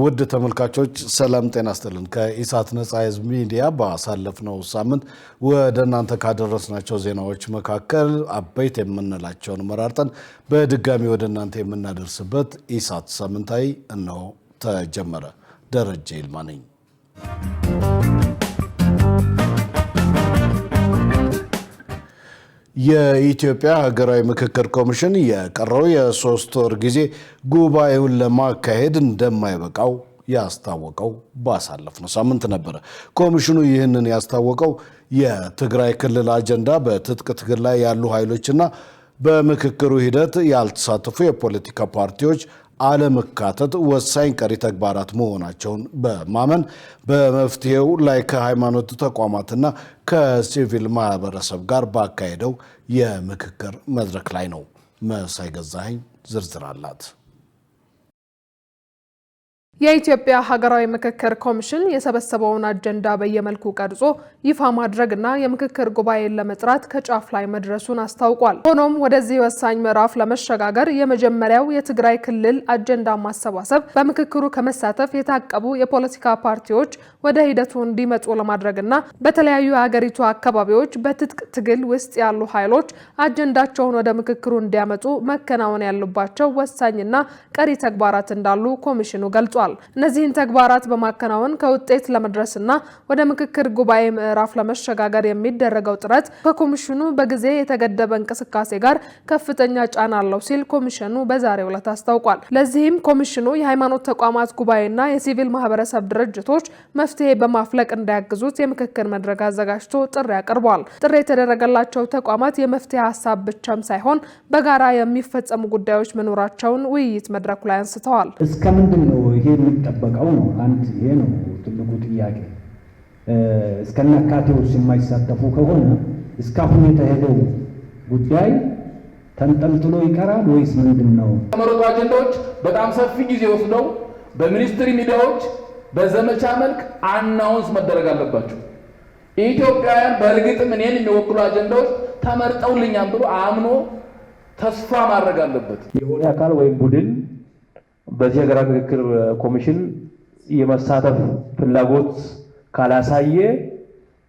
ውድ ተመልካቾች ሰላም ጤና ይስጥልን። ከኢሳት ነጻ ህዝብ ሚዲያ ባሳለፍነው ሳምንት ወደ እናንተ ካደረስናቸው ዜናዎች መካከል አበይት የምንላቸውን መራርጠን በድጋሚ ወደ እናንተ የምናደርስበት ኢሳት ሳምንታዊ ነው ተጀመረ። ደረጀ ይልማ ነኝ። የኢትዮጵያ ሀገራዊ ምክክር ኮሚሽን የቀረው የ3 ወር ጊዜ ጉባኤውን ለማካሄድ እንደማይበቃው ያስታወቀው ባሳለፍነው ሳምንት ነበር። ኮሚሽኑ ይህንን ያስታወቀው የትግራይ ክልል አጀንዳ በትጥቅ ትግል ላይ ያሉ ኃይሎችና በምክክሩ ሂደት ያልተሳተፉ የፖለቲካ ፓርቲዎች አለመካተት ወሳኝ ቀሪ ተግባራት መሆናቸውን በማመን በመፍትሄው ላይ ከሃይማኖት ተቋማትና ከሲቪል ማህበረሰብ ጋር ባካሄደው የምክክር መድረክ ላይ ነው። መሳይ ገዛኸኝ ዝርዝር አላት። የኢትዮጵያ ሀገራዊ ምክክር ኮሚሽን የሰበሰበውን አጀንዳ በየመልኩ ቀርጾ ይፋ ማድረግና የምክክር ጉባኤን ለመጥራት ከጫፍ ላይ መድረሱን አስታውቋል። ሆኖም ወደዚህ ወሳኝ ምዕራፍ ለመሸጋገር የመጀመሪያው የትግራይ ክልል አጀንዳ ማሰባሰብ፣ በምክክሩ ከመሳተፍ የታቀቡ የፖለቲካ ፓርቲዎች ወደ ሂደቱ እንዲመጡ ለማድረግና በተለያዩ የሀገሪቱ አካባቢዎች በትጥቅ ትግል ውስጥ ያሉ ኃይሎች አጀንዳቸውን ወደ ምክክሩ እንዲያመጡ መከናወን ያሉባቸው ወሳኝና ቀሪ ተግባራት እንዳሉ ኮሚሽኑ ገልጿል። እነዚህን ተግባራት በማከናወን ከውጤት ለመድረስና ወደ ምክክር ጉባኤ ምዕራፍ ለመሸጋገር የሚደረገው ጥረት ከኮሚሽኑ በጊዜ የተገደበ እንቅስቃሴ ጋር ከፍተኛ ጫና አለው ሲል ኮሚሽኑ በዛሬው ዕለት አስታውቋል። ለዚህም ኮሚሽኑ የሃይማኖት ተቋማት ጉባኤና የሲቪል ማህበረሰብ ድርጅቶች መፍትሄ በማፍለቅ እንዲያግዙት የምክክር መድረክ አዘጋጅቶ ጥሪ አቅርቧል። ጥሪ የተደረገላቸው ተቋማት የመፍትሄ ሀሳብ ብቻም ሳይሆን በጋራ የሚፈጸሙ ጉዳዮች መኖራቸውን ውይይት መድረኩ ላይ አንስተዋል። እስከምንድን ነው ይሄ የሚጠበቀው ነው? አንድ ይሄ ነው ትልቁ ጥያቄ። እስከናካቴው የማይሳተፉ ከሆነ እስካሁን የተሄደው ጉዳይ ተንጠልጥሎ ይቀራል ወይስ ምንድን ነው? የተመረጡ አጀንዳዎች በጣም ሰፊ ጊዜ ወስደው በሚኒስትሪ ሚዲያዎች በዘመቻ መልክ አናውንስ መደረግ አለባቸው። ኢትዮጵያውያን በእርግጥም እኔን የሚወክሉ አጀንዳዎች ተመርጠውልኛል ብሎ አምኖ ተስፋ ማድረግ አለበት። የሆነ አካል ወይም ቡድን በዚህ ሀገራዊ ምክክር ኮሚሽን የመሳተፍ ፍላጎት ካላሳየ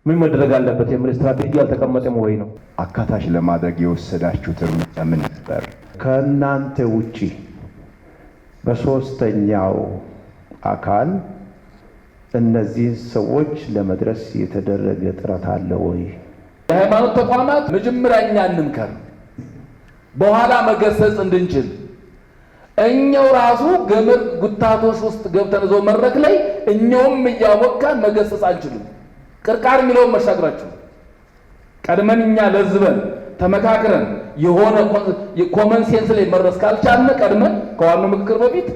ምን መደረግ አለበት የሚል ስትራቴጂ አልተቀመጠም ወይ ነው? አካታች ለማድረግ የወሰዳችሁት እርምጃ ምን ነበር? ከእናንተ ውጪ በሶስተኛው አካል እነዚህን ሰዎች ለመድረስ የተደረገ ጥረት አለ ወይ? የሃይማኖት ተቋማት መጀመሪያ እኛ እንምከር፣ በኋላ መገሰጽ እንድንችል እኛው ራሱ ገመድ ጉታቶች ውስጥ ገብተን እዛው መድረክ ላይ እኛውም እያወቃን መገሰጽ አንችልም። ቅርቃር የሚለውን መሻገራችሁ ቀድመን እኛ ለዝበን ተመካክረን የሆነ ኮመን ሴንስ ላይ መድረስ ካልቻልን ቀድመን ከዋናው ምክክር በፊት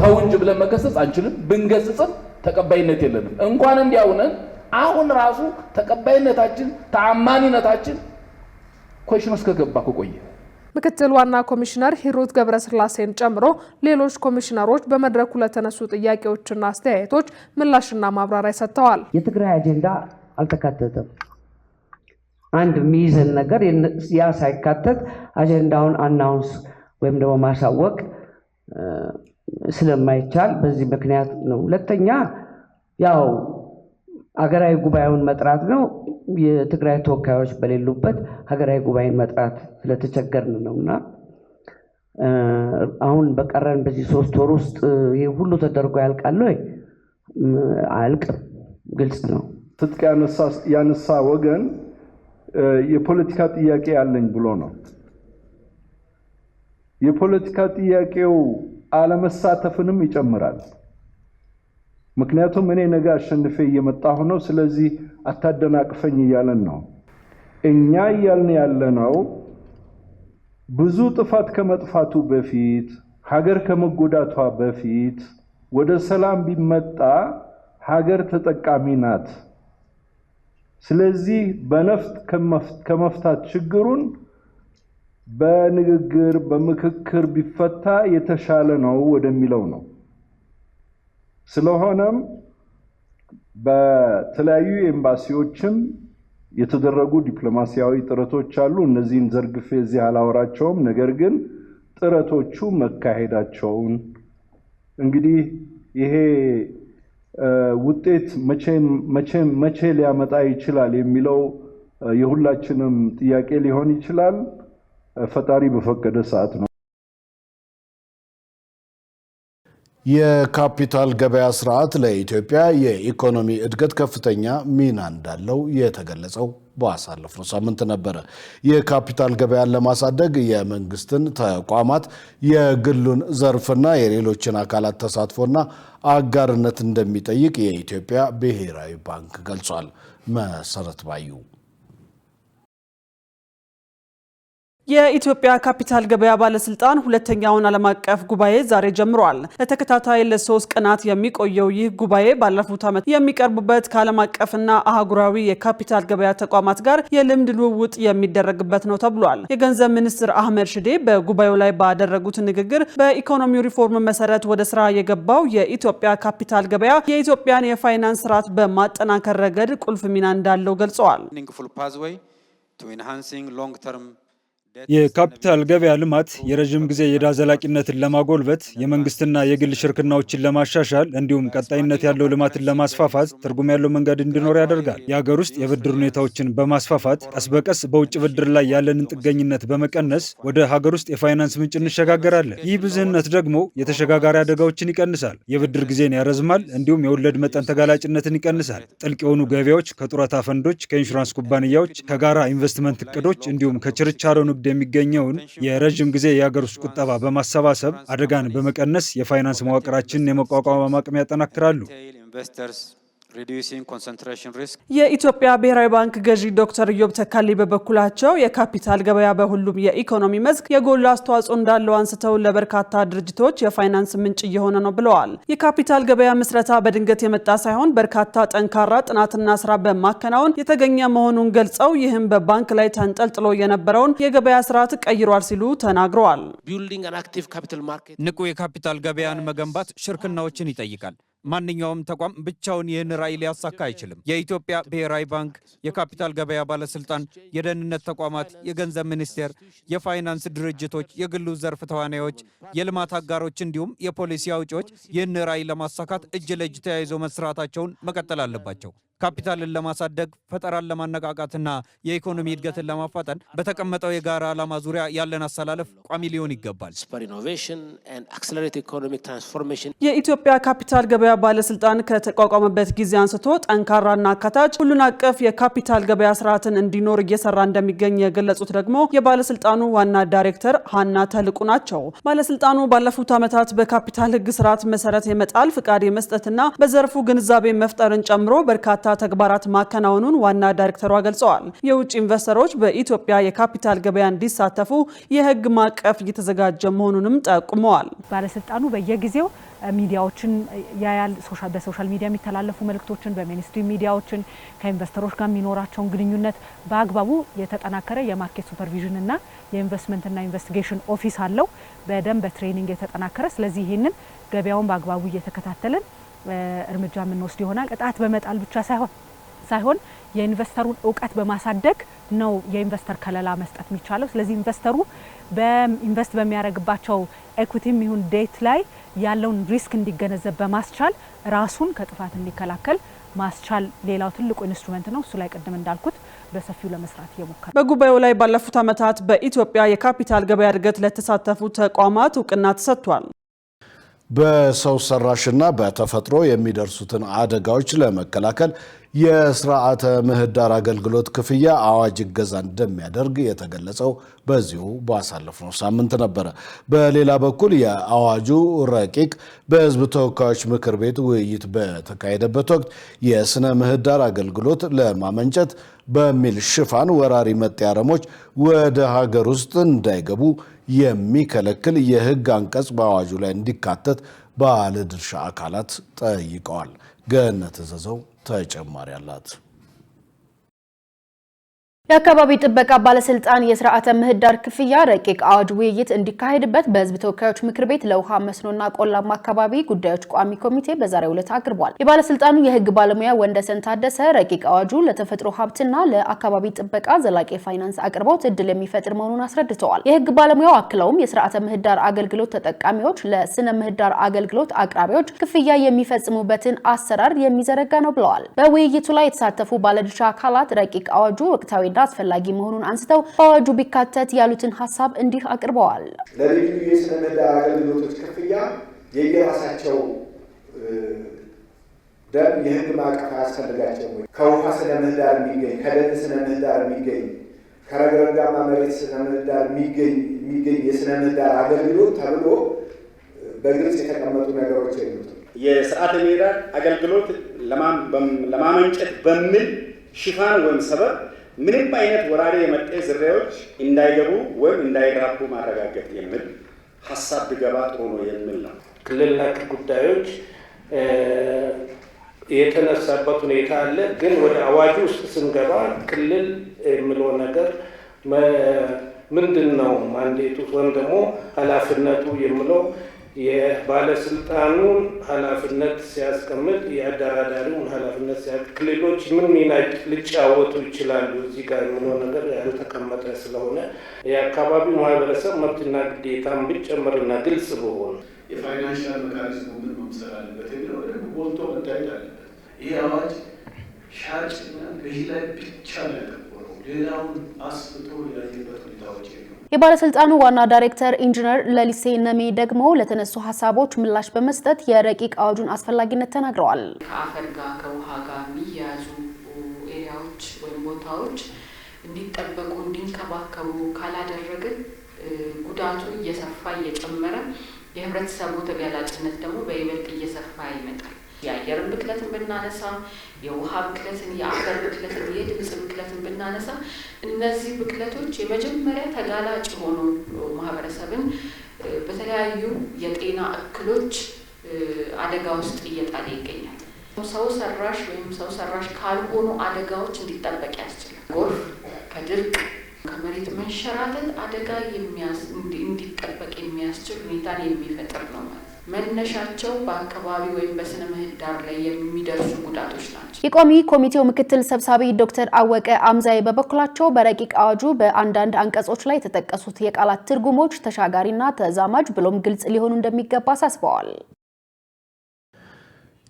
ተው እንጂ ብለን መገሰጽ አንችልም። ብንገስጽም ተቀባይነት የለንም። እንኳን እንዲያውነን አሁን ራሱ ተቀባይነታችን ተአማኒነታችን ኮሽን ውስጥ ከገባ ቆየ። ምክትል ዋና ኮሚሽነር ሂሩት ገብረስላሴን ጨምሮ ሌሎች ኮሚሽነሮች በመድረኩ ለተነሱ ጥያቄዎችና አስተያየቶች ምላሽና ማብራሪያ ሰጥተዋል። የትግራይ አጀንዳ አልተካተተም። አንድ የሚይዘን ነገር ያ ሳይካተት አጀንዳውን አናውንስ ወይም ደግሞ ማሳወቅ ስለማይቻል በዚህ ምክንያት ነው። ሁለተኛ ያው ሀገራዊ ጉባኤውን መጥራት ነው። የትግራይ ተወካዮች በሌሉበት ሀገራዊ ጉባኤን መጥራት ስለተቸገርን ነውና አሁን በቀረን በዚህ 3 ወር ውስጥ ይሄ ሁሉ ተደርጎ ያልቃል ወይ? አልቅም። ግልጽ ነው። ትጥቅ ያነሳ ወገን የፖለቲካ ጥያቄ ያለኝ ብሎ ነው። የፖለቲካ ጥያቄው አለመሳተፍንም ይጨምራል። ምክንያቱም እኔ ነገ አሸንፌ እየመጣሁ ነው፣ ስለዚህ አታደናቅፈኝ እያለን ነው። እኛ እያልን ያለነው ብዙ ጥፋት ከመጥፋቱ በፊት ሀገር ከመጎዳቷ በፊት ወደ ሰላም ቢመጣ ሀገር ተጠቃሚ ናት። ስለዚህ በነፍጥ ከመፍታት ችግሩን በንግግር በምክክር ቢፈታ የተሻለ ነው ወደሚለው ነው። ስለሆነም በተለያዩ ኤምባሲዎችም የተደረጉ ዲፕሎማሲያዊ ጥረቶች አሉ። እነዚህን ዘርግፌ እዚህ አላወራቸውም። ነገር ግን ጥረቶቹ መካሄዳቸውን እንግዲህ ይሄ ውጤት መቼ ሊያመጣ ይችላል የሚለው የሁላችንም ጥያቄ ሊሆን ይችላል። ፈጣሪ በፈቀደ ሰዓት ነው። የካፒታል ገበያ ስርዓት ለኢትዮጵያ የኢኮኖሚ እድገት ከፍተኛ ሚና እንዳለው የተገለጸው ባሳለፍነው ሳምንት ነበረ። የካፒታል ገበያን ለማሳደግ የመንግስትን ተቋማት፣ የግሉን ዘርፍና የሌሎችን አካላት ተሳትፎና አጋርነት እንደሚጠይቅ የኢትዮጵያ ብሔራዊ ባንክ ገልጿል። መሰረት ባዩ የኢትዮጵያ ካፒታል ገበያ ባለስልጣን ሁለተኛውን ዓለም አቀፍ ጉባኤ ዛሬ ጀምሯል። ለተከታታይ ለ3 ቀናት የሚቆየው ይህ ጉባኤ ባለፉት ዓመት የሚቀርቡበት ከዓለም አቀፍና አህጉራዊ የካፒታል ገበያ ተቋማት ጋር የልምድ ልውውጥ የሚደረግበት ነው ተብሏል። የገንዘብ ሚኒስትር አህመድ ሽዴ በጉባኤው ላይ ባደረጉት ንግግር በኢኮኖሚው ሪፎርም መሰረት ወደ ስራ የገባው የኢትዮጵያ ካፒታል ገበያ የኢትዮጵያን የፋይናንስ ስርዓት በማጠናከር ረገድ ቁልፍ ሚና እንዳለው ገልጸዋል። የካፒታል ገበያ ልማት የረጅም ጊዜ የዕዳ ዘላቂነትን ለማጎልበት የመንግስትና የግል ሽርክናዎችን ለማሻሻል እንዲሁም ቀጣይነት ያለው ልማትን ለማስፋፋት ትርጉም ያለው መንገድ እንዲኖር ያደርጋል። የሀገር ውስጥ የብድር ሁኔታዎችን በማስፋፋት ቀስ በቀስ በውጭ ብድር ላይ ያለንን ጥገኝነት በመቀነስ ወደ ሀገር ውስጥ የፋይናንስ ምንጭ እንሸጋገራለን። ይህ ብዝህነት ደግሞ የተሸጋጋሪ አደጋዎችን ይቀንሳል፣ የብድር ጊዜን ያረዝማል፣ እንዲሁም የወለድ መጠን ተጋላጭነትን ይቀንሳል። ጥልቅ የሆኑ ገበያዎች ከጡረታ ፈንዶች፣ ከኢንሹራንስ ኩባንያዎች፣ ከጋራ ኢንቨስትመንት እቅዶች እንዲሁም ከችርቻሮ የሚገኘውን የረጅም ጊዜ የሀገር ውስጥ ቁጠባ በማሰባሰብ አደጋን በመቀነስ የፋይናንስ መዋቅራችንን የመቋቋም አቅም ያጠናክራሉ። የኢትዮጵያ ብሔራዊ ባንክ ገዢ ዶክተር ኢዮብ ተካልኝ በበኩላቸው የካፒታል ገበያ በሁሉም የኢኮኖሚ መስክ የጎላ አስተዋጽኦ እንዳለው አንስተው ለበርካታ ድርጅቶች የፋይናንስ ምንጭ እየሆነ ነው ብለዋል። የካፒታል ገበያ ምስረታ በድንገት የመጣ ሳይሆን በርካታ ጠንካራ ጥናትና ስራ በማከናወን የተገኘ መሆኑን ገልጸው ይህም በባንክ ላይ ተንጠልጥሎ የነበረውን የገበያ ስርዓት ቀይሯል ሲሉ ተናግረዋል። ንቁ የካፒታል ገበያን መገንባት ሽርክናዎችን ይጠይቃል። ማንኛውም ተቋም ብቻውን ይህን ራዕይ ሊያሳካ አይችልም። የኢትዮጵያ ብሔራዊ ባንክ፣ የካፒታል ገበያ ባለስልጣን፣ የደህንነት ተቋማት፣ የገንዘብ ሚኒስቴር፣ የፋይናንስ ድርጅቶች፣ የግሉ ዘርፍ ተዋናዮች፣ የልማት አጋሮች እንዲሁም የፖሊሲ አውጪዎች ይህን ራዕይ ለማሳካት እጅ ለእጅ ተያይዞ መስራታቸውን መቀጠል አለባቸው። ካፒታልን ለማሳደግ ፈጠራን ለማነቃቃትና የኢኮኖሚ እድገትን ለማፋጠን በተቀመጠው የጋራ ዓላማ ዙሪያ ያለን አሰላለፍ ቋሚ ሊሆን ይገባል። የኢትዮጵያ ካፒታል ገበያ ባለስልጣን ከተቋቋመበት ጊዜ አንስቶ ጠንካራና አካታች ሁሉን አቀፍ የካፒታል ገበያ ስርዓትን እንዲኖር እየሰራ እንደሚገኝ የገለጹት ደግሞ የባለስልጣኑ ዋና ዳይሬክተር ሀና ተልቁ ናቸው። ባለስልጣኑ ባለፉት ዓመታት በካፒታል ሕግ ስርዓት መሰረት የመጣል ፍቃድ የመስጠትና በዘርፉ ግንዛቤ መፍጠርን ጨምሮ በርካታ ተግባራት ማከናወኑን ዋና ዳይሬክተሯ ገልጸዋል። የውጭ ኢንቨስተሮች በኢትዮጵያ የካፒታል ገበያ እንዲሳተፉ የህግ ማዕቀፍ እየተዘጋጀ መሆኑንም ጠቁመዋል። ባለስልጣኑ በየጊዜው ሚዲያዎችን ያያል። በሶሻል ሚዲያ የሚተላለፉ መልእክቶችን፣ በሚኒስትሪ ሚዲያዎችን ከኢንቨስተሮች ጋር የሚኖራቸውን ግንኙነት በአግባቡ የተጠናከረ የማርኬት ሱፐርቪዥን እና የኢንቨስትመንትና ኢንቨስቲጌሽን ኦፊስ አለው፣ በደንብ በትሬኒንግ የተጠናከረ። ስለዚህ ይህንን ገበያውን በአግባቡ እየተከታተልን እርምጃ የምንወስድ ይሆናል። ቅጣት በመጣል ብቻ ሳይሆን የኢንቨስተሩን እውቀት በማሳደግ ነው የኢንቨስተር ከለላ መስጠት የሚቻለው። ስለዚህ ኢንቨስተሩ በኢንቨስት በሚያደርግባቸው ኤኩዊቲም ይሁን ዴት ላይ ያለውን ሪስክ እንዲገነዘብ በማስቻል ራሱን ከጥፋት እንዲከላከል ማስቻል ሌላው ትልቁ ኢንስትሩመንት ነው። እሱ ላይ ቀደም እንዳልኩት በሰፊው ለመስራት እየሞከረ። በጉባኤው ላይ ባለፉት ዓመታት በኢትዮጵያ የካፒታል ገበያ እድገት ለተሳተፉ ተቋማት እውቅና ተሰጥቷል። በሰው ሰራሽና በተፈጥሮ የሚደርሱትን አደጋዎች ለመከላከል የስርዓተ ምህዳር አገልግሎት ክፍያ አዋጅ እገዛ እንደሚያደርግ የተገለጸው በዚሁ ባሳለፍነው ሳምንት ነበረ። በሌላ በኩል የአዋጁ ረቂቅ በሕዝብ ተወካዮች ምክር ቤት ውይይት በተካሄደበት ወቅት የስነ ምህዳር አገልግሎት ለማመንጨት በሚል ሽፋን ወራሪ መጤ አረሞች ወደ ሀገር ውስጥ እንዳይገቡ የሚከለክል የሕግ አንቀጽ በአዋጁ ላይ እንዲካተት ባለድርሻ አካላት ጠይቀዋል። ገነት ዘዘው ተጨማሪ አላት። የአካባቢ ጥበቃ ባለስልጣን የስርዓተ ምህዳር ክፍያ ረቂቅ አዋጅ ውይይት እንዲካሄድበት በህዝብ ተወካዮች ምክር ቤት ለውሃ መስኖና ቆላማ አካባቢ ጉዳዮች ቋሚ ኮሚቴ በዛሬው ዕለት አቅርቧል። የባለስልጣኑ የህግ ባለሙያ ወንደሰን ታደሰ ረቂቅ አዋጁ ለተፈጥሮ ሀብትና ለአካባቢ ጥበቃ ዘላቂ ፋይናንስ አቅርቦት እድል የሚፈጥር መሆኑን አስረድተዋል። የህግ ባለሙያው አክለውም የስርዓተ ምህዳር አገልግሎት ተጠቃሚዎች ለስነ ምህዳር አገልግሎት አቅራቢዎች ክፍያ የሚፈጽሙበትን አሰራር የሚዘረጋ ነው ብለዋል። በውይይቱ ላይ የተሳተፉ ባለድርሻ አካላት ረቂቅ አዋጁ ወቅታዊ አስፈላጊ መሆኑን አንስተው አዋጁ ቢካተት ያሉትን ሐሳብ እንዲህ አቅርበዋል። ለልዩ የስነ ምህዳር አገልግሎቶች ክፍያ የየራሳቸው ደንብ የህግ ማዕቀፍ አያስፈልጋቸውም ወይ? ከውሃ ስነ ምህዳር የሚገኝ ከደን ስነ ምህዳር የሚገኝ ከረግረጋማ መሬት ስነ ምህዳር የሚገኝ የስነ ምህዳር አገልግሎት ተብሎ በግልጽ የተቀመጡ ነገሮች የሉትም። የስርዓተ ምህዳር አገልግሎት ለማመንጨት በሚል ሽፋን ወይም ሰበብ ምንም አይነት ወራሪ የመጤ ዝርያዎች እንዳይገቡ ወይም እንዳይራቡ ማረጋገጥ የሚል ሀሳብ ቢገባ ጥሩ ነው የሚል ነው። ክልል ነክ ጉዳዮች የተነሳበት ሁኔታ አለ። ግን ወደ አዋጁ ውስጥ ስንገባ ክልል የሚለው ነገር ምንድን ነው ማንዴቱ ወይም ደግሞ ኃላፊነቱ የሚለው የባለስልጣኑን ኃላፊነት ሲያስቀምጥ የአደራዳሪውን ኃላፊነት ክልሎች ምን ሚና ሊጫወቱ ይችላሉ እዚህ ጋር የሚለው ነገር ያልተቀመጠ ስለሆነ የአካባቢው ማህበረሰብ መብትና ግዴታን ቢጨመርና ግልጽ በሆነ የፋይናንሻል ሜካኒዝሙ ምን መምሰል አለበት የሚለው ደግሞ ቦልቶ መታየት አለበት። ይህ አዋጅ ሻጭና ገዢ ላይ ብቻ ነው ያተኮረው፣ ሌላውን አስፍቶ ያየበት ሁኔታዎች የሉም። የባለስልጣኑ ዋና ዳይሬክተር ኢንጂነር ለሊሴ ነሜ ደግሞ ለተነሱ ሀሳቦች ምላሽ በመስጠት የረቂቅ አዋጁን አስፈላጊነት ተናግረዋል። ከአፈር ጋር ከውሃ ጋር የሚያያዙ ኤሪያዎች ወይም ቦታዎች እንዲጠበቁ እንዲንከባከቡ ካላደረግን ጉዳቱ እየሰፋ እየጨመረ የህብረተሰቡ ተጋላጭነት ደግሞ በይበልጥ እየሰፋ ይመጣል። የአየር ብክለትን ብናነሳ፣ የውሃ ብክለትን፣ የአፈር ብክለትን፣ የድምጽ ብክለትን ብናነሳ እነዚህ ብክለቶች የመጀመሪያ ተጋላጭ ሆኖ ማህበረሰብን በተለያዩ የጤና እክሎች አደጋ ውስጥ እየጣለ ይገኛል። ሰው ሰራሽ ወይም ሰው ሰራሽ ካልሆኑ አደጋዎች እንዲጠበቅ ያስችላል። ጎርፍ፣ ከድርቅ፣ ከመሬት መንሸራተት አደጋ እንዲጠበቅ የሚያስችል ሁኔታን የሚፈጥር ነው ማለት ነው። መነሻቸው በአካባቢ ወይም በስነ ምህዳር ላይ የሚደርሱ ጉዳቶች ናቸው። የቋሚ ኮሚቴው ምክትል ሰብሳቢ ዶክተር አወቀ አምዛይ በበኩላቸው በረቂቅ አዋጁ በአንዳንድ አንቀጾች ላይ የተጠቀሱት የቃላት ትርጉሞች ተሻጋሪና ተዛማጅ ብሎም ግልጽ ሊሆኑ እንደሚገባ አሳስበዋል።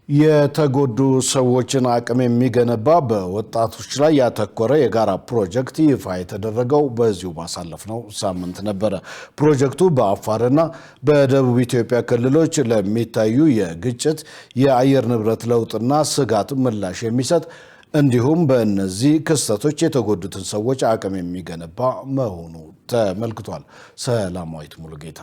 የተጎዱ ሰዎችን አቅም የሚገነባ በወጣቶች ላይ ያተኮረ የጋራ ፕሮጀክት ይፋ የተደረገው በዚሁ ባሳለፍነው ሳምንት ነበረ። ፕሮጀክቱ በአፋርና በደቡብ ኢትዮጵያ ክልሎች ለሚታዩ የግጭት፣ የአየር ንብረት ለውጥና ስጋት ምላሽ የሚሰጥ እንዲሁም በእነዚህ ክስተቶች የተጎዱትን ሰዎች አቅም የሚገነባ መሆኑ ተመልክቷል። ሰላማዊት ሙሉጌታ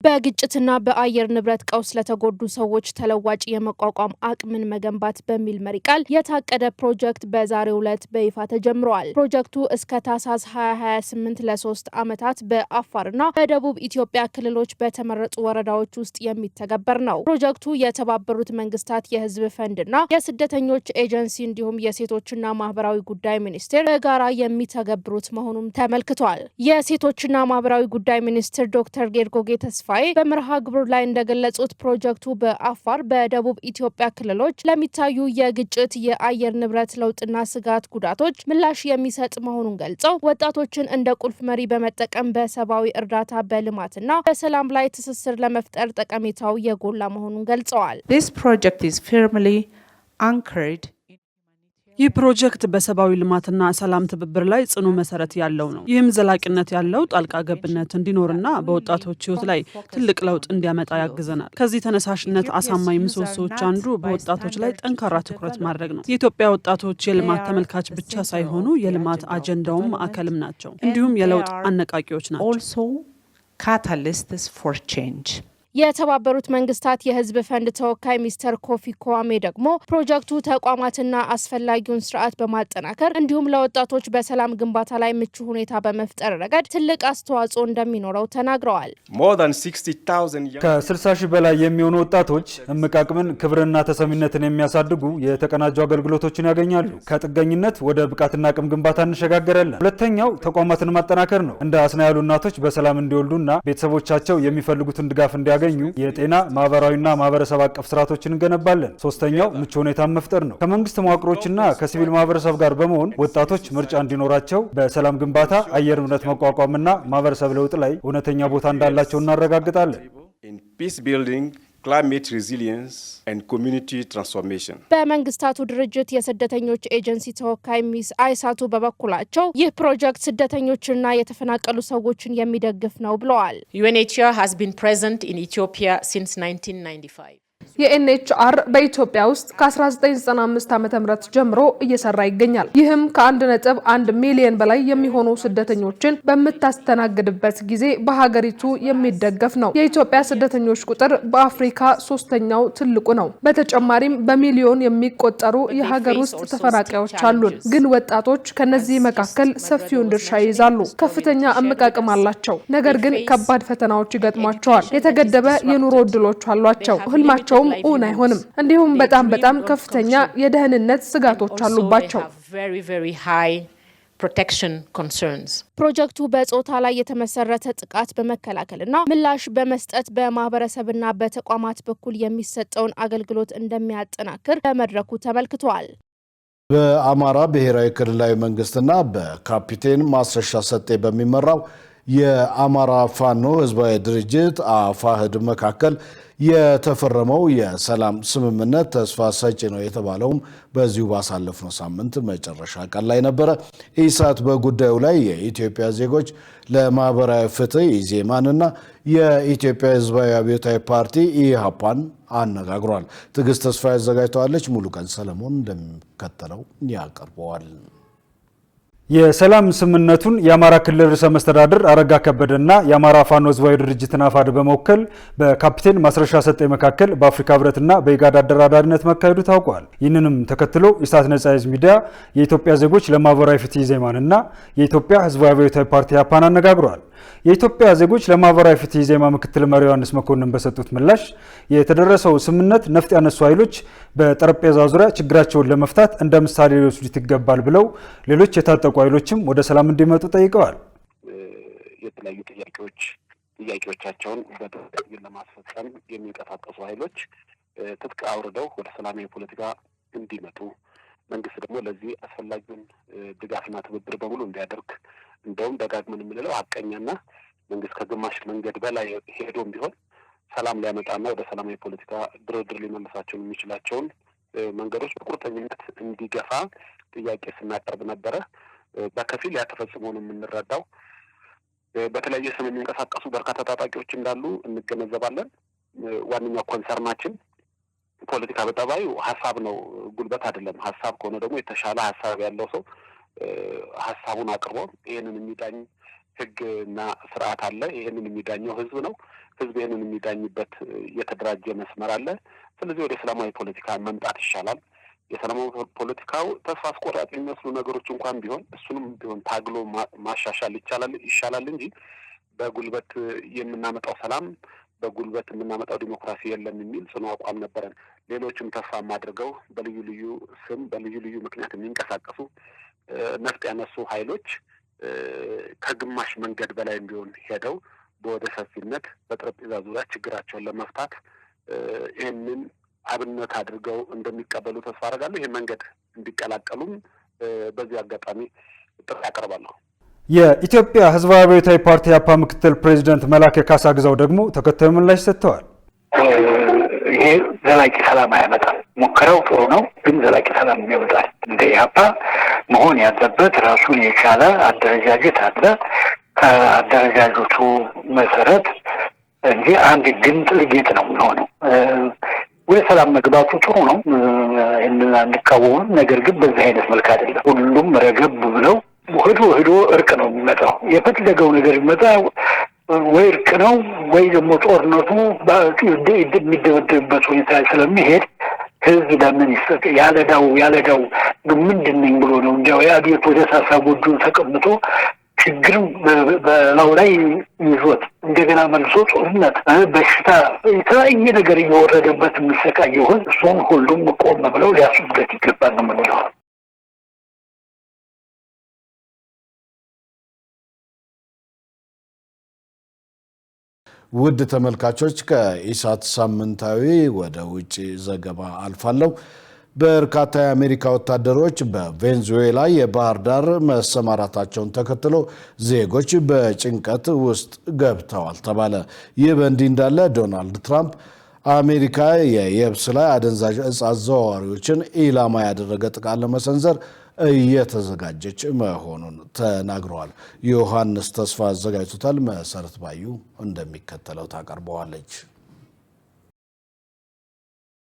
በግጭትና በአየር ንብረት ቀውስ ለተጎዱ ሰዎች ተለዋጭ የመቋቋም አቅምን መገንባት በሚል መሪ ቃል የታቀደ ፕሮጀክት በዛሬው ዕለት በይፋ ተጀምሯል። ፕሮጀክቱ እስከ ታህሳስ 2028 ለ3 ዓመታት በአፋርና በደቡብ ኢትዮጵያ ክልሎች በተመረጡ ወረዳዎች ውስጥ የሚተገበር ነው። ፕሮጀክቱ የተባበሩት መንግስታት የህዝብ ፈንድና የስደተኞች ኤጀንሲ እንዲሁም የሴቶችና ማህበራዊ ጉዳይ ሚኒስቴር በጋራ የሚተገብሩት መሆኑም ተመልክቷል። የሴቶችና ማህበራዊ ጉዳይ ሚኒስትር ዶክተር ጌርጎጌ ተስፋ በመርሃ ግብሩ ላይ እንደገለጹት ፕሮጀክቱ በአፋር በደቡብ ኢትዮጵያ ክልሎች ለሚታዩ የግጭት፣ የአየር ንብረት ለውጥና ስጋት ጉዳቶች ምላሽ የሚሰጥ መሆኑን ገልጸው ወጣቶችን እንደ ቁልፍ መሪ በመጠቀም በሰብአዊ እርዳታ፣ በልማትና በሰላም ላይ ትስስር ለመፍጠር ጠቀሜታው የጎላ መሆኑን ገልጸዋል። This project is firmly anchored. ይህ ፕሮጀክት በሰብአዊ ልማትና ሰላም ትብብር ላይ ጽኑ መሰረት ያለው ነው። ይህም ዘላቂነት ያለው ጣልቃ ገብነት እንዲኖርና በወጣቶች ህይወት ላይ ትልቅ ለውጥ እንዲያመጣ ያግዘናል። ከዚህ ተነሳሽነት አሳማኝ ምሰሶዎች አንዱ በወጣቶች ላይ ጠንካራ ትኩረት ማድረግ ነው። የኢትዮጵያ ወጣቶች የልማት ተመልካች ብቻ ሳይሆኑ የልማት አጀንዳውም ማዕከልም ናቸው። እንዲሁም የለውጥ አነቃቂዎች ናቸው። Also catalysts for change. የተባበሩት መንግስታት የህዝብ ፈንድ ተወካይ ሚስተር ኮፊ ኮዋሜ ደግሞ ፕሮጀክቱ ተቋማትና አስፈላጊውን ስርዓት በማጠናከር እንዲሁም ለወጣቶች በሰላም ግንባታ ላይ ምቹ ሁኔታ በመፍጠር ረገድ ትልቅ አስተዋጽኦ እንደሚኖረው ተናግረዋል። ከ60 ሺህ በላይ የሚሆኑ ወጣቶች እምቅ አቅምን፣ ክብርና ተሰሚነትን የሚያሳድጉ የተቀናጁ አገልግሎቶችን ያገኛሉ። ከጥገኝነት ወደ ብቃትና አቅም ግንባታ እንሸጋገራለን። ሁለተኛው ተቋማትን ማጠናከር ነው። እንደ አስና ያሉ እናቶች በሰላም እንዲወልዱና ቤተሰቦቻቸው የሚፈልጉትን ድጋፍ እንዲያገኙ የጤና ማህበራዊና ማህበረሰብ አቀፍ ስርዓቶችን እንገነባለን። ሶስተኛው ምቹ ሁኔታን መፍጠር ነው። ከመንግስት መዋቅሮችና ከሲቪል ማህበረሰብ ጋር በመሆን ወጣቶች ምርጫ እንዲኖራቸው በሰላም ግንባታ፣ አየር ንብረት መቋቋምና ማህበረሰብ ለውጥ ላይ እውነተኛ ቦታ እንዳላቸው እናረጋግጣለን። climate resilience and community transformation. በመንግስታቱ ድርጅት የስደተኞች ኤጀንሲ ተወካይ ሚስ አይሳቱ በበኩላቸው ይህ ፕሮጀክት ስደተኞችና የተፈናቀሉ ሰዎችን የሚደግፍ ነው ብለዋል። UNHCR has been present in Ethiopia since 1995. የኤንኤችአር በኢትዮጵያ ውስጥ ከ1995 ዓ.ም ጀምሮ እየሰራ ይገኛል። ይህም ከ1.1 ሚሊዮን በላይ የሚሆኑ ስደተኞችን በምታስተናግድበት ጊዜ በሀገሪቱ የሚደገፍ ነው። የኢትዮጵያ ስደተኞች ቁጥር በአፍሪካ 3ኛው ትልቁ ነው። በተጨማሪም በሚሊዮን የሚቆጠሩ የሀገር ውስጥ ተፈናቃዮች አሉን። ግን ወጣቶች ከነዚህ መካከል ሰፊውን ድርሻ ይይዛሉ። ከፍተኛ እምቅ አቅም አላቸው። ነገር ግን ከባድ ፈተናዎች ይገጥሟቸዋል። የተገደበ የኑሮ እድሎች አሏቸው። ህልማቸው እውን አይሆንም። እንዲሁም በጣም ከፍተኛ የደህንነት ስጋቶች አሉባቸው። ፕሮጀክቱ በጾታ ላይ የተመሰረተ ጥቃት በመከላከልና ምላሽ በመስጠት በማህበረሰብና በተቋማት በኩል የሚሰጠውን አገልግሎት እንደሚያጠናክር በመድረኩ ተመልክቷል። በአማራ ብሔራዊ ክልላዊ መንግስትና በካፒቴን ማስረሻ ሰጤ በሚመራው የአማራ ፋኖ ህዝባዊ ድርጅት አፋሕድ መካከል የተፈረመው የሰላም ስምምነት ተስፋ ሰጪ ነው የተባለውም በዚሁ ባሳለፍነው ሳምንት መጨረሻ ቀን ላይ ነበረ። ኢሳት በጉዳዩ ላይ የኢትዮጵያ ዜጎች ለማህበራዊ ፍትህ ኢዜማንና የኢትዮጵያ ህዝባዊ አብዮታዊ ፓርቲ ኢህአፓን አነጋግሯል። ትዕግስት ተስፋ ያዘጋጅተዋለች። ሙሉ ቀን ሰለሞን እንደሚከተለው ያቀርበዋል። የሰላም ስምምነቱን የአማራ ክልል ርዕሰ መስተዳድር አረጋ ከበደና የአማራ ፋኖ ህዝባዊ ድርጅትን አፋሕድ በመወከል በካፒቴን ማስረሻ ሰጤ መካከል በአፍሪካ ህብረትና በኢጋድ አደራዳሪነት መካሄዱ ታውቋል። ይህንንም ተከትሎ ኢሳት ነጻ ህዝብ ሚዲያ የኢትዮጵያ ዜጎች ለማህበራዊ ፍትህ ኢዜማንና የኢትዮጵያ ህዝባዊ አብዮታዊ ፓርቲ ኢህአፓን አነጋግሯል። የኢትዮጵያ ዜጎች ለማህበራዊ ፍትህ ኢዜማ ምክትል መሪ ዮሐንስ መኮንን በሰጡት ምላሽ የተደረሰው ስምምነት ነፍጥ ያነሱ ኃይሎች በጠረጴዛ ዙሪያ ችግራቸውን ለመፍታት እንደ ምሳሌ ሊወስዱት ይገባል ብለው ሌሎች የታጠቁ ኃይሎችም ወደ ሰላም እንዲመጡ ጠይቀዋል። የተለያዩ ጥያቄዎቻቸውን በትክክል ለማስፈጸም የሚንቀሳቀሱ ኃይሎች ትጥቅ አውርደው ወደ ሰላማዊ ፖለቲካ እንዲመጡ፣ መንግስት ደግሞ ለዚህ አስፈላጊውን ድጋፍና ትብብር በሙሉ እንዲያደርግ፣ እንደውም ደጋግመን የምንለው ሀቀኛና መንግስት ከግማሽ መንገድ በላይ ሄዶም ቢሆን ሰላም ሊያመጣና ወደ ሰላማዊ ፖለቲካ ድርድር ሊመልሳቸው የሚችላቸውን መንገዶች በቁርጠኝነት እንዲገፋ ጥያቄ ስናቀርብ ነበረ። በከፊል ያተፈጽሞ ነው የምንረዳው። በተለያየ ስም የሚንቀሳቀሱ በርካታ ታጣቂዎች እንዳሉ እንገነዘባለን። ዋነኛው ኮንሰርናችን ፖለቲካ በጠባዩ ሀሳብ ነው፣ ጉልበት አይደለም። ሀሳብ ከሆነ ደግሞ የተሻለ ሀሳብ ያለው ሰው ሀሳቡን አቅርቦ ይህንን የሚዳኝ ህግና ስርዓት አለ። ይህንን የሚዳኘው ህዝብ ነው። ህዝብ ይህንን የሚዳኝበት የተደራጀ መስመር አለ። ስለዚህ ወደ ሰላማዊ ፖለቲካ መምጣት ይሻላል። የሰላማዊ ፖለቲካው ተስፋ አስቆራጭ የሚመስሉ ነገሮች እንኳን ቢሆን እሱንም ቢሆን ታግሎ ማሻሻል ይሻላል እንጂ በጉልበት የምናመጣው ሰላም፣ በጉልበት የምናመጣው ዲሞክራሲ የለም የሚል ጽኑ አቋም ነበረን። ሌሎችም ተስፋ አድርገው በልዩ ልዩ ስም በልዩ ልዩ ምክንያት የሚንቀሳቀሱ ነፍጥ ያነሱ ኃይሎች ከግማሽ መንገድ በላይ ቢሆን ሄደው በወደ ሰፊነት በጠረጴዛ ዙሪያ ችግራቸውን ለመፍታት ይህንን አብነት አድርገው እንደሚቀበሉ ተስፋ አደርጋለሁ። ይህ መንገድ እንዲቀላቀሉም በዚህ አጋጣሚ ጥሪ አቀርባለሁ። የኢትዮጵያ ህዝባዊ አብዮታዊ ፓርቲ ኢህአፓ ምክትል ፕሬዚደንት መላከ ካሳ ግዛው ደግሞ ተከታዩ ምላሽ ሰጥተዋል። ይሄ ዘላቂ ሰላም አያመጣም። ሙከራው ጥሩ ነው፣ ግን ዘላቂ ሰላም ያመጣል። እንደ ኢህአፓ መሆን ያለበት ራሱን የቻለ አደረጃጀት አለ። ከአደረጃጀቱ መሰረት እንጂ አንድ ግንጥል ጌጥ ነው የሚሆነው። ወደ ሰላም መግባቱ ጥሩ ነው፣ ይህንን አንቃወምም። ነገር ግን በዚህ አይነት መልክ አይደለም። ሁሉም ረገብ ብለው ሄዶ እርቅ ነው የሚመጣው። የፈለገው ነገር ይመጣ ወይ እርቅ ነው ወይ ደግሞ ጦርነቱ የሚደበደብበት ሁኔታ ስለሚሄድ ህዝብ ለምን ይሰጥ ያለዳው ምንድን ነኝ ብሎ ነው እንዲያው ያቤት ወደ ሳሳ ጎጆ ተቀምጦ ችግር በላው ላይ ይዞት እንደገና መልሶ ጦርነት በሽታ የተለያየ ነገር እየወረደበት የሚሰቃየው እሱን ሁሉም ቆም ብለው ሊያስቡበት ይገባል ነው የምንለው። ውድ ተመልካቾች ከኢሳት ሳምንታዊ ወደ ውጭ ዘገባ አልፋለሁ። በርካታ የአሜሪካ ወታደሮች በቬንዙዌላ የባህር ዳር መሰማራታቸውን ተከትሎ ዜጎች በጭንቀት ውስጥ ገብተዋል ተባለ። ይህ በእንዲህ እንዳለ ዶናልድ ትራምፕ አሜሪካ የየብስ ላይ አደንዛዥ እጽ አዘዋዋሪዎችን ኢላማ ያደረገ ጥቃት ለመሰንዘር እየተዘጋጀች መሆኑን ተናግረዋል። ዮሐንስ ተስፋ አዘጋጅቶታል። መሰረት ባዩ እንደሚከተለው ታቀርበዋለች።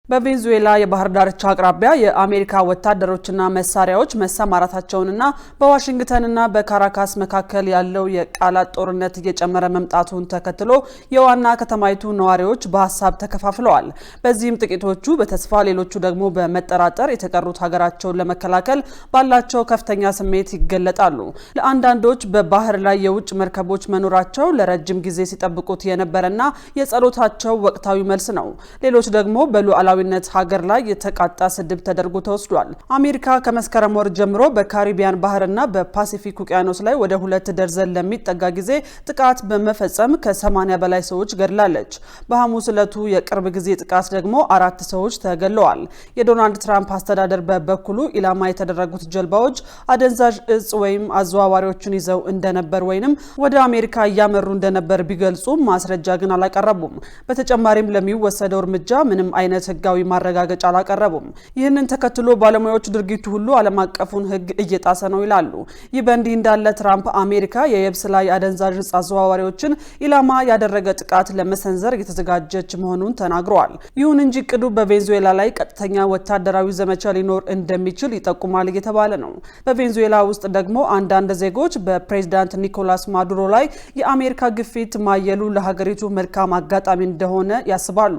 በቬንዙዌላ የባህር ዳርቻ አቅራቢያ የአሜሪካ ወታደሮችና መሳሪያዎች መሰማራታቸውንና በዋሽንግተንና በካራካስ መካከል ያለው የቃላት ጦርነት እየጨመረ መምጣቱን ተከትሎ የዋና ከተማይቱ ነዋሪዎች በሀሳብ ተከፋፍለዋል። በዚህም ጥቂቶቹ በተስፋ ሌሎቹ ደግሞ በመጠራጠር የተቀሩት ሀገራቸውን ለመከላከል ባላቸው ከፍተኛ ስሜት ይገለጣሉ። ለአንዳንዶች በባህር ላይ የውጭ መርከቦች መኖራቸው ለረጅም ጊዜ ሲጠብቁት የነበረና የጸሎታቸው ወቅታዊ መልስ ነው። ሌሎች ደግሞ በሉዓላዊ ሀገር ላይ የተቃጣ ስድብ ተደርጎ ተወስዷል። አሜሪካ ከመስከረም ወር ጀምሮ በካሪቢያን ባህርና በፓሲፊክ ውቅያኖስ ላይ ወደ 2 ደርዘን ለሚጠጋ ጊዜ ጥቃት በመፈጸም ከ80 በላይ ሰዎች ገድላለች። በሐሙስ ዕለቱ የቅርብ ጊዜ ጥቃት ደግሞ 4 ሰዎች ተገድለዋል። የዶናልድ ትራምፕ አስተዳደር በበኩሉ ኢላማ የተደረጉት ጀልባዎች አደንዛዥ እጽ ወይም አዘዋዋሪዎችን ይዘው እንደነበር ወይንም ወደ አሜሪካ እያመሩ እንደነበር ቢገልጹም ማስረጃ ግን አላቀረቡም። በተጨማሪም ለሚወሰደው እርምጃ ምንም አይነት ህጋዊ ማረጋገጫ አላቀረቡም። ይህንን ተከትሎ ባለሙያዎች ድርጊቱ ሁሉ ዓለም አቀፉን ህግ እየጣሰ ነው ይላሉ። ይህ በእንዲህ እንዳለ ትራምፕ አሜሪካ የየብስ ላይ አደንዛዥ እጽ አዘዋዋሪዎችን ኢላማ ያደረገ ጥቃት ለመሰንዘር እየተዘጋጀች መሆኑን ተናግረዋል። ይሁን እንጂ እቅዱ በቬንዙዌላ ላይ ቀጥተኛ ወታደራዊ ዘመቻ ሊኖር እንደሚችል ይጠቁማል እየተባለ ነው። በቬንዙዌላ ውስጥ ደግሞ አንዳንድ ዜጎች በፕሬዝዳንት ኒኮላስ ማዱሮ ላይ የአሜሪካ ግፊት ማየሉ ለሀገሪቱ መልካም አጋጣሚ እንደሆነ ያስባሉ።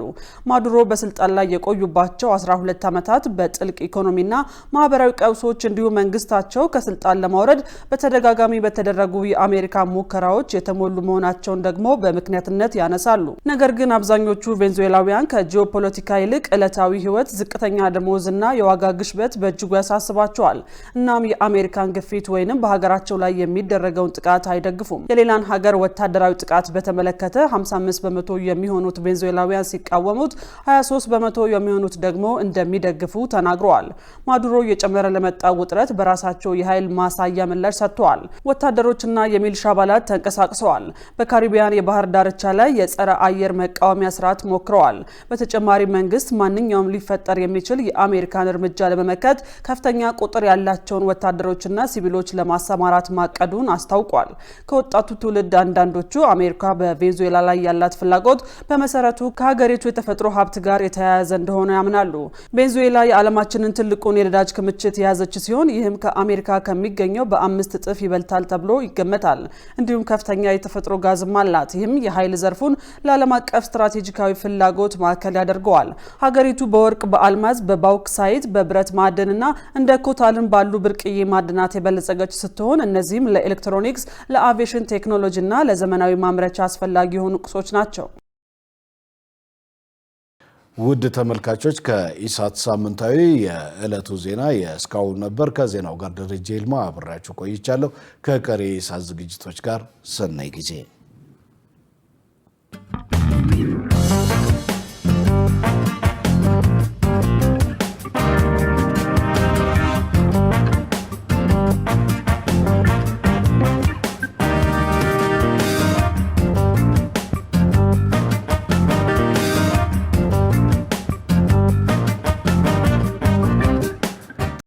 ማዱሮ በስልጣን ላይ የቆዩባቸው 12 ዓመታት በጥልቅ ኢኮኖሚና ማህበራዊ ቀውሶች እንዲሁም መንግስታቸው ከስልጣን ለማውረድ በተደጋጋሚ በተደረጉ የአሜሪካ ሙከራዎች የተሞሉ መሆናቸውን ደግሞ በምክንያትነት ያነሳሉ። ነገር ግን አብዛኞቹ ቬንዙዌላውያን ከጂኦፖለቲካ ይልቅ ዕለታዊ ህይወት፣ ዝቅተኛ ደሞዝና የዋጋ ግሽበት በእጅጉ ያሳስባቸዋል። እናም የአሜሪካን ግፊት ወይንም በሀገራቸው ላይ የሚደረገውን ጥቃት አይደግፉም። የሌላን ሀገር ወታደራዊ ጥቃት በተመለከተ 55 በመቶ የሚሆኑት ቬንዙዌላውያን ሲቃወሙት 23 በመቶ የሚሆኑት ደግሞ እንደሚደግፉ ተናግረዋል። ማዱሮ እየጨመረ ለመጣው ውጥረት በራሳቸው የኃይል ማሳያ ምላሽ ሰጥተዋል። ወታደሮችና የሚሊሻ አባላት ተንቀሳቅሰዋል። በካሪቢያን የባህር ዳርቻ ላይ የጸረ አየር መቃወሚያ ስርዓት ሞክረዋል። በተጨማሪ መንግስት ማንኛውም ሊፈጠር የሚችል የአሜሪካን እርምጃ ለመመከት ከፍተኛ ቁጥር ያላቸውን ወታደሮችና ሲቪሎች ለማሰማራት ማቀዱን አስታውቋል። ከወጣቱ ትውልድ አንዳንዶቹ አሜሪካ በቬንዙዌላ ላይ ያላት ፍላጎት በመሰረቱ ከሀገሪቱ የተፈጥሮ ሀብት ጋር የተያያዘ እንደሆነ ያምናሉ። ቬንዙዌላ የዓለማችንን ትልቁን የነዳጅ ክምችት የያዘች ሲሆን ይህም ከአሜሪካ ከሚገኘው በ5 እጥፍ ይበልጣል ተብሎ ይገመታል። እንዲሁም ከፍተኛ የተፈጥሮ ጋዝም አላት። ይህም የኃይል ዘርፉን ለዓለም አቀፍ ስትራቴጂካዊ ፍላጎት ማዕከል ያደርገዋል። ሀገሪቱ በወርቅ፣ በአልማዝ፣ በባውክሳይት፣ በብረት ማዕድንና እንደ ኮታልን ባሉ ብርቅዬ ማዕድናት የበለጸገች ስትሆን እነዚህም ለኤሌክትሮኒክስ፣ ለአቪዬሽን ቴክኖሎጂና ለዘመናዊ ማምረቻ አስፈላጊ የሆኑ ቁሶች ናቸው። ውድ ተመልካቾች ከኢሳት ሳምንታዊ የዕለቱ ዜና የእስካሁን ነበር። ከዜናው ጋር ደረጀ ይልማ አብሬያችሁ ቆይቻለሁ። ከቀሪ ኢሳት ዝግጅቶች ጋር ሰናይ ጊዜ